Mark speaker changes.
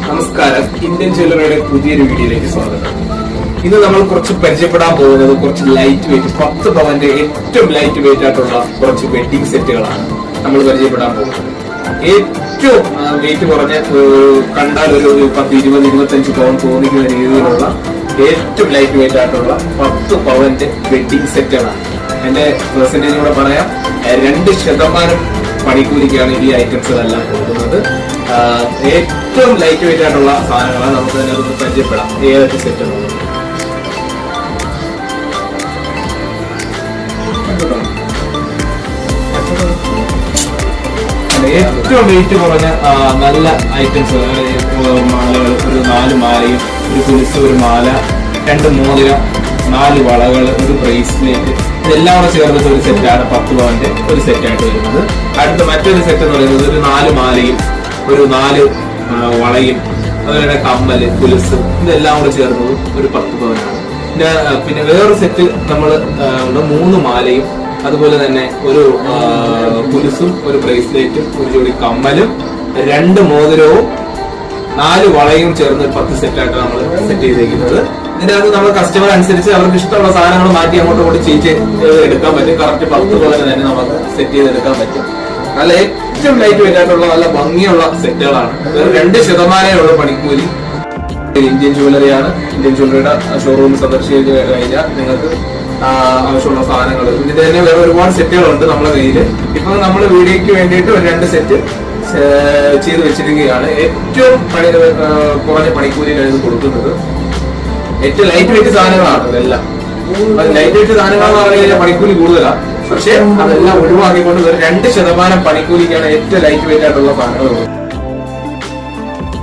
Speaker 1: നമസ്കാരം, ഇന്ത്യൻ ജ്വല്ലറിയുടെ പുതിയൊരു വീഡിയോയിലേക്ക് സ്വാഗതം. ഇന്ന് നമ്മൾ കുറച്ച് പരിചയപ്പെടാൻ പോകുന്നത് കുറച്ച് ലൈറ്റ് വെയിറ്റ് 10 പവന്റെ ഏറ്റവും ലൈറ്റ് വെയിറ്റ് ആയിട്ടുള്ള കുറച്ച് വെഡിങ് സെറ്റുകളാണ് നമ്മൾ പരിചയപ്പെടാൻ പോകുന്നത്. ഏറ്റവും വെയിറ്റ് കുറഞ്ഞ കണ്ടാൽ ഒരു 10, 20, 25 പവൻ തോന്നിക്കുന്ന രീതിയിലുള്ള ഏറ്റവും ലൈറ്റ് വെയിറ്റ് ആയിട്ടുള്ള 10 പവന്റെ വെഡിങ് സെറ്റുകളാണ്. എന്റെ പെർസെന്റേജ് കൂടെ പറയാം, 2% പണിക്കൂലിക്കാണ് ഈ ഐറ്റംസുകളെല്ലാം കൊടുക്കുന്നത്. ഏറ്റവും ലൈറ്റ് വെയിറ്റ് ആയിട്ടുള്ള സാധനങ്ങളാണ്. നമുക്ക് തന്നെ ഒന്ന് പരിചയപ്പെടാം ഏതൊക്കെ സെറ്റ് എന്നുള്ളത്. ഏറ്റവും വെയിറ്റ് കുറഞ്ഞ നല്ല ഐറ്റംസ് മാലകൾ, ഒരു 4 മാലയും, ഒരു കുലിസ്, ഒരു മാല, 2 മോതിരം, 4 വളകൾ, ഒരു ബ്രേസ്ലെറ്റ്, ഇതെല്ലാം കൂടെ ചേർന്നിട്ട് ഒരു സെറ്റാണ് 10 പവന്റെ ഒരു സെറ്റായിട്ട് വരുന്നത്. അടുത്ത മറ്റൊരു സെറ്റ് എന്ന് പറയുന്നത് ഒരു 4 മാലയും, ഒരു 4 വളയും, അതുപോലെ കമ്മല്, കുലുസ്, ഇതെല്ലാം കൂടെ ചേർന്നത് ഒരു 10 പവനാണ്. പിന്നെ വേറൊരു സെറ്റ് നമ്മൾ 3 മാലയും, അതുപോലെ തന്നെ ഒരു കുലുസും, ഒരു ബ്രേസ്ലെറ്റും, ഒരു ജോഡി കമ്മലും, 2 മോതിരവും, 4 വളയും ചേർന്ന് 10 സെറ്റായിട്ട് നമ്മൾ സെറ്റ് ചെയ്തേക്കുന്നത്. ഇതിന്റെ അകത്ത് നമ്മൾ കസ്റ്റമർ അനുസരിച്ച് അവർക്ക് ഇഷ്ടമുള്ള സാധനങ്ങൾ മാറ്റി അങ്ങോട്ടും കൂടി ചേഞ്ച് എടുക്കാൻ പറ്റും. കറക്റ്റ് 10 പോലെ തന്നെ നമുക്ക് സെറ്റ് ചെയ്തെടുക്കാൻ പറ്റും. നല്ല ഏറ്റവും ലൈറ്റ് വെയിറ്റ് ആയിട്ടുള്ള നല്ല ഭംഗിയുള്ള സെറ്റുകളാണ്. 2% പണിക്കൂലി. ഇന്ത്യൻ ജ്വല്ലറിയാണ്. ഇന്ത്യൻ ജ്വല്ലറിയുടെ ഷോറൂം സന്ദർശിച്ച് കഴിഞ്ഞാൽ നിങ്ങൾക്ക് ആവശ്യമുള്ള സാധനങ്ങൾ, ഇതിന്റെ തന്നെ വേറെ ഒരുപാട് സെറ്റുകളുണ്ട് നമ്മുടെ കയ്യിൽ. ഇപ്പൊ നമ്മൾ വീഡിയോയ്ക്ക് വേണ്ടിയിട്ട് ഒരു 2 സെറ്റ് ചെയ്ത് വെച്ചിരിക്കുകയാണ്. ഏറ്റവും കുറഞ്ഞ പണിക്കൂലിയാണ് ഇത് കൊടുക്കുന്നത്. ഏറ്റവും ലൈറ്റ് വെയിറ്റ് സാധനങ്ങളാണ് ഇതെല്ലാം. ലൈറ്റ് വെയിറ്റ് സാധനങ്ങളെന്ന് പറഞ്ഞു കഴിഞ്ഞാൽ പണിക്കൂലി കൂടുതലാണ്. പക്ഷെ അതെല്ലാം ഒഴിവാക്കിക്കൊണ്ട് ഒരു 2% പണിക്കൂലിക്കാണ് ഏറ്റവും ലൈറ്റ് വെയിറ്റ് ആയിട്ടുള്ള സാധനങ്ങൾ കൊടുക്കുന്നത്.